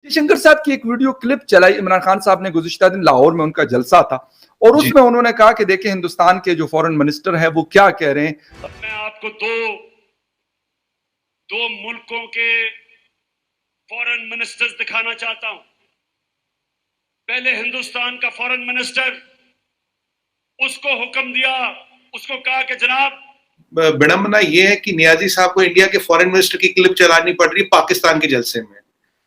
जयशंकर साहब की एक वीडियो क्लिप चलाई इमरान खान साहब ने गुज़िश्ता दिन लाहौर में उनका जलसा था और उसमें उन्होंने कहा कि देखिए हिंदुस्तान के जो फॉरेन मिनिस्टर हैं वो क्या कह रहे हैं। अब मैं आपको दो मुल्कों के फॉरेन मिनिस्टर्स दिखाना चाहता हूं। पहले हिंदुस्तान का फॉरेन मिनिस्टर, उसको हुक्म दिया, उसको कहा कि जनाब, विडंबना यह है कि नियाजी साहब को इंडिया के फॉरेन मिनिस्टर की क्लिप चलानी पड़ रही है पाकिस्तान के जलसे में,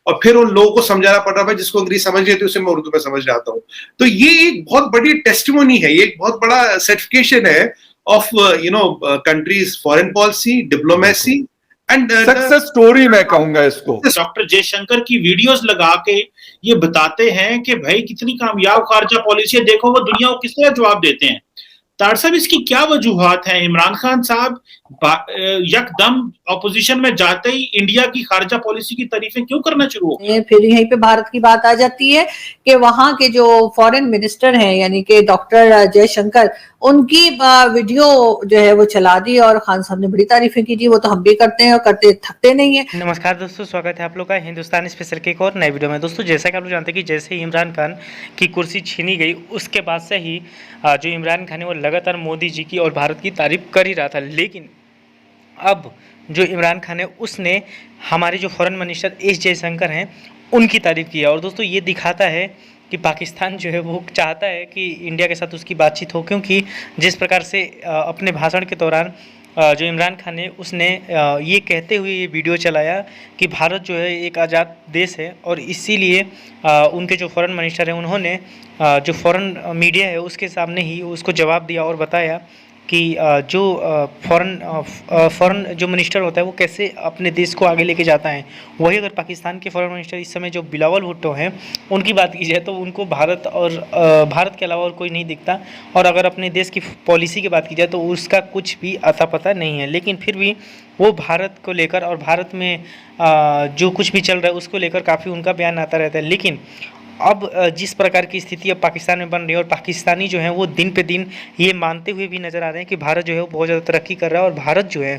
और फिर उन लोगों को समझाना पड़ रहा है जिसको अंग्रेजी समझ नहीं आती उसे मैं उर्दू में समझ जाता हूं। तो ये एक बहुत बड़ी टेस्टिमोनी है, ये एक बहुत बड़ा सर्टिफिकेशन है of countries foreign policy, diplomacy and success story मैं कहूंगा इसको। डॉक्टर जयशंकर की वीडियोस लगा के ये बताते हैं कि भाई कितनी कामयाब खारजा पॉलिसी है, देखो वो दुनिया को किस तरह जवाब देते हैं। तार साहब, इसकी क्या वजूहात हैं? इमरान खान साहब यकदम ऑपोजिशन में जाते ही इंडिया की खारजा पॉलिसी की तारीफें क्यों करना शुरू हो गए? फिर यहीं पे भारत की बात आ जाती है कि वहां के जो फॉरेन मिनिस्टर हैं यानी कि डॉक्टर जयशंकर, उनकी वीडियो जो है वो चला दी और खान साहब ने बड़ी तारीफें की जी, वो तो हम भी करते हैं और करते थकते नहीं है। नमस्कार दोस्तों, स्वागत है आप लोग का हिंदुस्तान स्पेशल के एक और नए वीडियो में। दोस्तों, जैसा कि आप लोग जानते हैं कि जैसे ही इमरान खान की कुर्सी छीनी गई उसके बाद से ही जो इमरान खान है वो लगातार मोदी जी की और भारत की तारीफ कर ही रहा था, लेकिन अब जो इमरान खान है उसने हमारे जो फॉरेन मिनिस्टर एस जयशंकर हैं उनकी तारीफ़ की है। और दोस्तों, ये दिखाता है कि पाकिस्तान जो है वो चाहता है कि इंडिया के साथ उसकी बातचीत हो, क्योंकि जिस प्रकार से अपने भाषण के दौरान जो इमरान खान है उसने ये कहते हुए ये वीडियो चलाया कि भारत जो है एक आज़ाद देश है, और इसीलिए उनके जो फॉरेन मिनिस्टर हैं उन्होंने जो फॉरेन मीडिया है उसके सामने ही उसको जवाब दिया और बताया कि जो फॉरेन जो मिनिस्टर होता है वो कैसे अपने देश को आगे लेके जाता है। वही अगर पाकिस्तान के फॉरेन मिनिस्टर इस समय जो बिलावल भुट्टो हैं उनकी बात की जाए तो उनको भारत और भारत के अलावा और कोई नहीं दिखता, और अगर अपने देश की पॉलिसी की बात की जाए तो उसका कुछ भी अता पता नहीं है। लेकिन फिर भी वो भारत को लेकर और भारत में जो कुछ भी चल रहा है उसको लेकर काफ़ी उनका बयान आता रहता है। लेकिन अब जिस प्रकार की स्थिति अब पाकिस्तान में बन रही है और पाकिस्तानी जो हैं वो दिन पे दिन ये मानते हुए भी नज़र आ रहे हैं कि भारत जो है वो बहुत ज़्यादा तरक्की कर रहा है और भारत जो है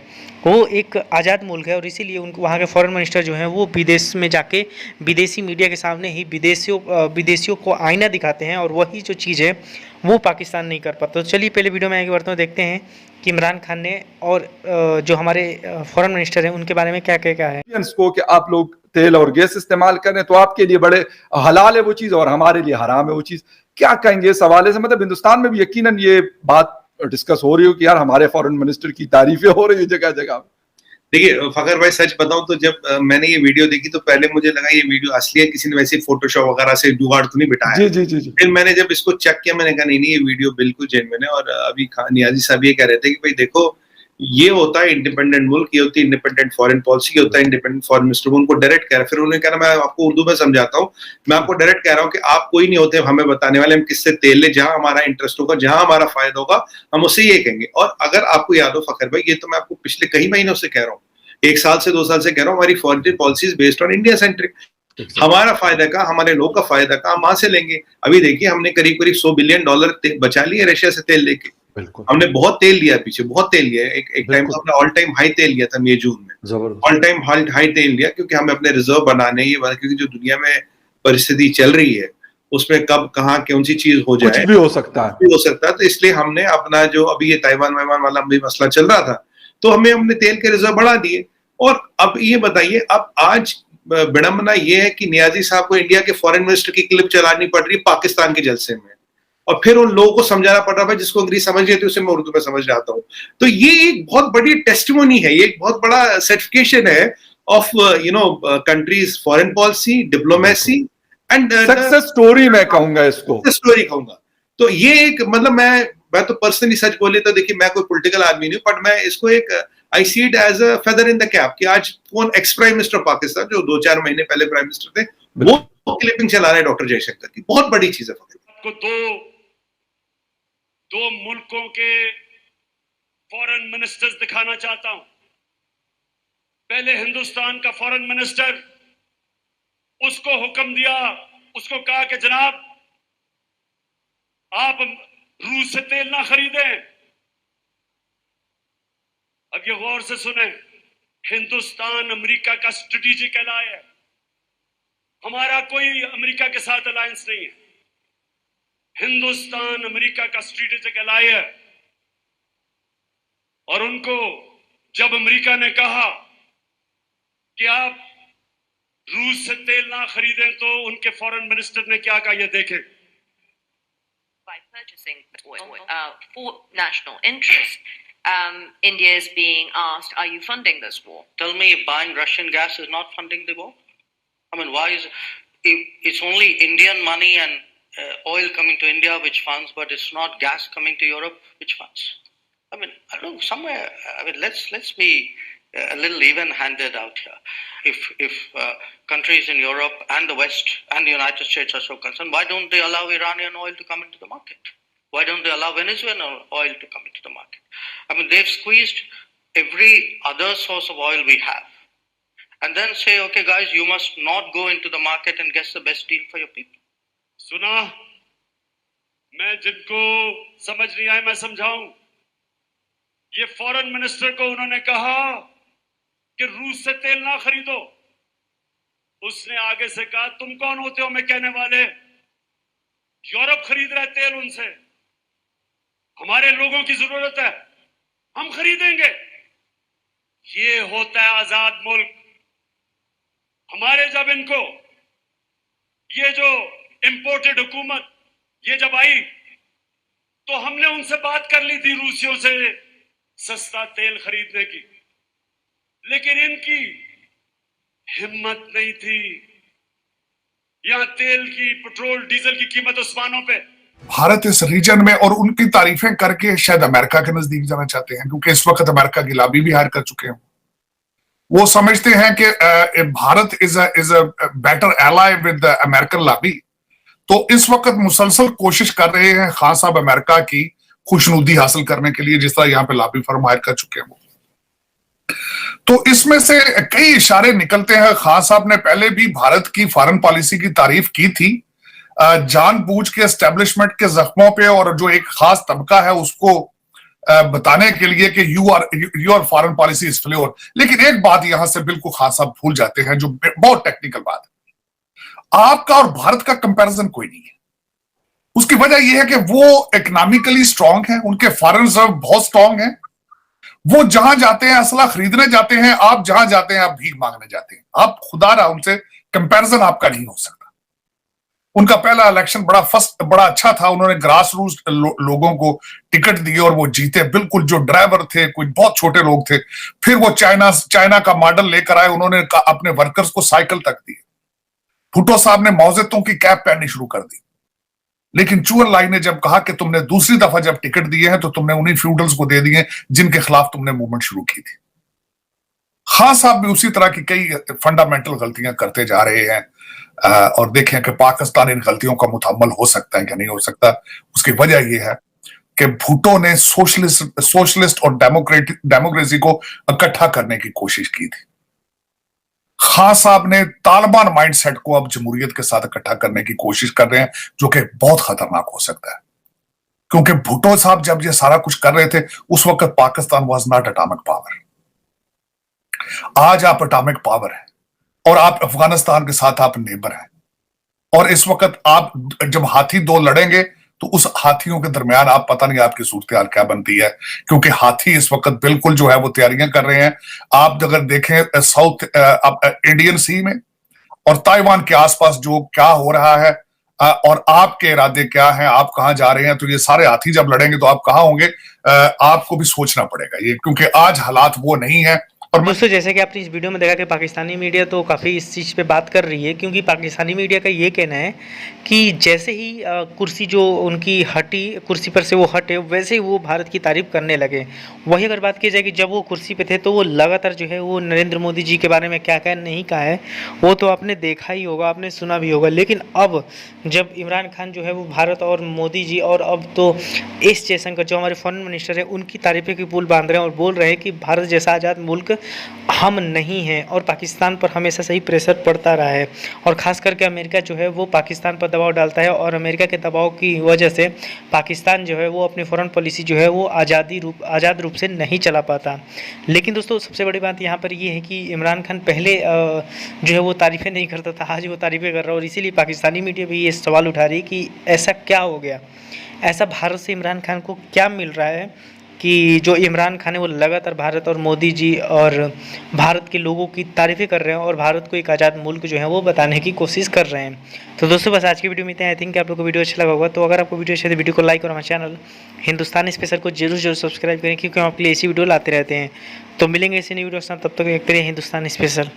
वो एक आज़ाद मुल्क है, और इसीलिए उनको वहाँ के फॉरेन मिनिस्टर जो हैं वो विदेश में जाके विदेशी मीडिया के सामने ही विदेशियों को आईना दिखाते हैं, और वही जो चीज़ है वो पाकिस्तान नहीं कर पाता। तो चलिए पहले वीडियो में आगे बढ़ते हैं, देखते हैं कि इमरान खान ने और जो हमारे फॉरेन मिनिस्टर हैं उनके बारे में क्या क्या है। को कि आप लोग तेल और गैस इस्तेमाल करें तो आपके लिए बड़े हलाल है वो चीज और हमारे लिए हराम है वो चीज, क्या कहेंगे इस हवाले से? मतलब हिंदुस्तान में भी यकीनन ये बात डिस्कस हो रही हो कि यार हमारे फॉरेन मिनिस्टर की तारीफें हो रही है जगह जगह। देखिए फखर भाई, सच बताऊं तो जब मैंने ये वीडियो देखी तो पहले मुझे लगा ये वीडियो असली है, किसी ने वैसे फोटोशॉप वगैरह से जुगाड़ तो नहीं बिठाया। जी जी जी जी। फिर मैंने जब इसको चेक किया मैंने कहा नहीं नहीं, ये वीडियो बिल्कुल जेन्युइन है। और अभी नियाजी साहब ये कह रहे थे कि भाई देखो, ये होता है इंडिपेंडेंट मुल्क, ये होती है इंडिपेंडेंट फॉरेन पॉलिसी, ये होता है इंडिपेंडेंट फॉरेन मिनिस्टर। उनको डायरेक्ट कह रहा है। फिर उन्होंने कहा मैं आपको उर्दू में समझाता हूँ, मैं आपको डायरेक्ट कह रहा हूँ कि आप कोई नहीं होते हमें बताने वाले, हम किससे तेल ले, जहां हमारा इंटरेस्ट होगा, जहां हमारा फायदा होगा हम उससे ये कहेंगे। और अगर आपको याद हो फखर भाई, ये तो मैं आपको पिछले कई महीनों से कह रहा हूँ, 1 साल से 2 साल से कह रहा हूँ, हमारी foreign policy is based on India centric. हमारा फायदा का, हमारे लोग का फायदा का हम वहां से लेंगे। अभी देखिए हमने करीब करीब $100 बिलियन बचा लिए रशिया से तेल लेके। हमने बहुत तेल लिया, पीछे बहुत तेल लिया। एक टाइम हमने ऑल टाइम हाई तेल लिया था मई जून में, ऑल टाइम हाई तेल लिया, क्योंकि हमें अपने रिजर्व बनाने, ये क्योंकि जो दुनिया में परिस्थिति चल रही है उसमें कब कहाँ कौन सी चीज हो जाए, कुछ भी हो सकता है। तो इसलिए हमने अपना जो अभी ये ताइवान वाइवान वाला भी मसला चल रहा था तो हमने अपने तेल के रिजर्व बढ़ा दिए। और अब ये बताइए, अब आज विडंबना ये है कि नियाजी साहब को इंडिया के फॉरेन मिनिस्टर की क्लिप चलानी पड़ रही है पाकिस्तान के जलसे में, और फिर उन लोगों को समझाना पड़ रहा है जिसको अंग्रेजी समझ नहीं आती उसे मैं उर्दू में समझ जाता हूं। तो ये एक बहुत बड़ी टेस्टिमोनी है, ये एक बहुत बड़ा सर्टिफिकेशन है of countries foreign policy, diplomacy and success story मैं कहूंगा इसको, स्टोरी कहूंगा। तो ये एक मतलब मैं तो पर्सनली सच बोले तो देखिए मैं कोई पॉलिटिकल आदमी नहीं हूं, बट मैं इसको एक I see it as a feather in the cap कि आज कौन एक्स प्राइम मिनिस्टर पाकिस्तान जो 2-4 महीने पहले प्राइम मिनिस्टर थे वो क्लिपिंग चला रहे हैं डॉक्टर जयशंकर की। बहुत बड़ी चीज है। आपको दो मुल्कों के फॉरेन मिनिस्टर्स दिखाना चाहता हूं। पहले हिंदुस्तान का फॉरेन मिनिस्टर, उसको हुक्म दिया, उसको कहा कि जनाब, आप रूस से तेल ना खरीदें। अब ये गौर से सुने, हिंदुस्तान अमेरिका का स्ट्रेटेजिक एलाय है, हमारा कोई अमेरिका के साथ अलायंस नहीं है। हिंदुस्तान अमेरिका का स्ट्रेटेजिक एलाई है। और उनको जब अमेरिका ने कहा कि आप रूस से तेल ना खरीदें, तो उनके फॉरेन मिनिस्टर ने क्या कहा, ये देखें। By purchasing oil for national interest, India is being asked, are you funding this war? Tell me if buying Russian gas is not funding the war? I mean, why is it's only Indian money and oil coming to India which funds, but it's not gas coming to Europe which funds? I mean, I don't know, somewhere, I mean, let's be a little even-handed out here. If countries in Europe and the West and the United States are so concerned, why don't they allow Iranian oil to come into the market? Why don't they allow Venezuelan oil to come into the market? I mean, they've squeezed every other source of oil we have. And then say, okay, guys, you must not go into the market and get the best deal for your people. सुना, मैं जिनको समझ नहीं आया मैं समझाऊं। ये foreign minister को उन्होंने कहा कि रूस से तेल ना खरीदो। उसने आगे से कहा, तुम कौन होते हो मैं कहने वाले? यूरोप खरीद रहा है तेल उनसे, हमारे लोगों की जरूरत है, हम खरीदेंगे। ये होता है आजाद मुल्क। हमारे जब इनको ये जो इंपोर्टेड हुकूमत ये जब आई, तो हमने उनसे बात कर ली थी रूसियों से सस्ता तेल खरीदने की, लेकिन इनकी हिम्मत नहीं थी। यहां तेल की, पेट्रोल डीजल की कीमत आसमानों पे। भारत इस रीजन में और उनकी तारीफें करके शायद अमेरिका के नजदीक जाना चाहते हैं, क्योंकि इस वक्त अमेरिका की लॉबी भी हायर कर चुके हैं। वो समझते हैं कि Bharat is a better ally with the American lobby. तो इस वक्त मुसलसल कोशिश कर रहे हैं खान साहब अमेरिका की खुशनुदी हासिल करने के लिए, जिस तरह यहाँ पे लॉबी फर्म हायर कर चुके हैं वो। तो इसमें से कई इशारे निकलते हैं। खान साहब ने पहले भी भारत की फॉरेन पॉलिसी की तारीफ की थी, जानबूझ के एस्टेब्लिशमेंट के जख्मों पे और जो एक खास तबका है उसको बताने के लिए कि your foreign policy is floor. लेकिन एक बात यहां से बिल्कुल खान साहब भूल जाते हैं, जो बहुत टेक्निकल बात है। आपका और भारत का कंपैरिजन कोई नहीं है। उसकी वजह यह है कि वो इकोनॉमिकली स्ट्रांग है, उनके फॉरेन रिजर्व बहुत स्ट्रांग है। वो जहां जाते हैं असला खरीदने जाते हैं, आप जहां जाते हैं आप भीख मांगने जाते हैं। आप खुदा रहा उनसे कंपैरिजन आपका नहीं हो सकता। उनका पहला इलेक्शन बड़ा अच्छा था। उन्होंने ग्रास रूट लोगों को टिकट दिए और वो जीते। बिल्कुल जो ड्राइवर थे कुछ बहुत छोटे लोग थे। फिर वो चाइना का मॉडल लेकर आए। उन्होंने अपने वर्कर्स को साइकिल तक दिए। भुट्टो साहब ने मौजेतों की कैप पहननी शुरू कर दी। लेकिन चुअन लाई ने जब कहा कि तुमने दूसरी दफा जब टिकट दिए हैं तो तुमने उन्हीं फ्यूडल्स को दे दिए जिनके खिलाफ तुमने मूवमेंट शुरू की थी। खान साहब भी उसी तरह की कई फंडामेंटल गलतियां करते जा रहे हैं। और देखें कि पाकिस्तान इन गलतियों का मुतहम्मल हो सकता है कि नहीं हो सकता। उसकी वजह यह है कि भुट्टो ने सोशलिस्ट और डेमोक्रेसी को इकट्ठा करने की कोशिश की थी। खान साहब ने तालिबान माइंडसेट को अब जमहूरियत के साथ इकट्ठा करने की कोशिश कर रहे हैं, जो कि बहुत खतरनाक हो सकता है। क्योंकि भुट्टो साहब जब ये सारा कुछ कर रहे थे उस वक्त Pakistan was not atomic power. आज आप एटॉमिक पावर है और आप अफगानिस्तान के साथ आप नेबर हैं। और इस वक्त आप जब हाथी दो लड़ेंगे तो उस हाथियों के दरमियान आप पता नहीं आपकी सूरत हाल क्या बनती है। क्योंकि हाथी इस वक्त बिल्कुल जो है वो तैयारियां कर रहे हैं। आप अगर देखें साउथ इंडियन सी में और ताइवान के आसपास जो क्या हो रहा है और आपके इरादे क्या हैं, आप कहां जा रहे हैं, तो ये सारे हाथी जब लड़ेंगे तो आप कहां होंगे, आपको भी सोचना पड़ेगा ये। क्योंकि आज हालात वो नहीं है। और दोस्तों जैसे कि आपने इस वीडियो में देखा कि पाकिस्तानी मीडिया तो काफ़ी इस चीज़ पे बात कर रही है, क्योंकि पाकिस्तानी मीडिया का ये कहना है कि जैसे ही कुर्सी जो उनकी हटी, कुर्सी पर से वो हटे, वैसे ही वो भारत की तारीफ करने लगे। वही अगर बात की जाए कि जब वो कुर्सी पे थे तो वो लगातार जो है वो नरेंद्र मोदी जी के बारे में क्या क्या नहीं कहा है वो तो आपने देखा ही होगा, आपने सुना भी होगा। लेकिन अब जब इमरान खान जो है वो भारत और मोदी जी और अब तो एस जयशंकर जो हमारे फॉरेन मिनिस्टर हैं उनकी तारीफें की पुल बांध रहे हैं और बोल रहे हैं कि भारत जैसा आज़ाद मुल्क हम नहीं हैं और पाकिस्तान पर हमेशा से ही प्रेशर पड़ता रहा है और ख़ास करके अमेरिका जो है वो पाकिस्तान पर दबाव डालता है और अमेरिका के दबाव की वजह से पाकिस्तान जो है वो अपनी फॉरेन पॉलिसी जो है वो आज़ाद रूप से नहीं चला पाता। लेकिन दोस्तों सबसे बड़ी बात यहाँ पर ये है कि इमरान खान पहले जो है वो तारीफ़ें नहीं करता था, आज वो तारीफ़ें कर रहा है और इसीलिए पाकिस्तानी मीडिया भी ये सवाल उठा रही है कि ऐसा क्या हो गया, ऐसा भारत से इमरान खान को क्या मिल रहा है कि जो इमरान खान है वो लगातार भारत और मोदी जी और भारत के लोगों की तारीफ़ें कर रहे हैं और भारत को एक आज़ाद मुल्क जो है वो बताने की कोशिश कर रहे हैं। तो दोस्तों बस आज की वीडियो में इतना। आई थिंक आप लोग को वीडियो अच्छा लगा होगा। तो अगर आपको वीडियो अच्छा है तो वीडियो को लाइक और हमारे चैनल हिंदुस्तान स्पेशल को जरूर सब्सक्राइब करें क्योंकि हम आपके लिए ऐसी वीडियो लाते रहते हैं। तो मिलेंगे ऐसी नई वीडियो के साथ, तब तक देखते रहिए हिंदुस्तान स्पेशल।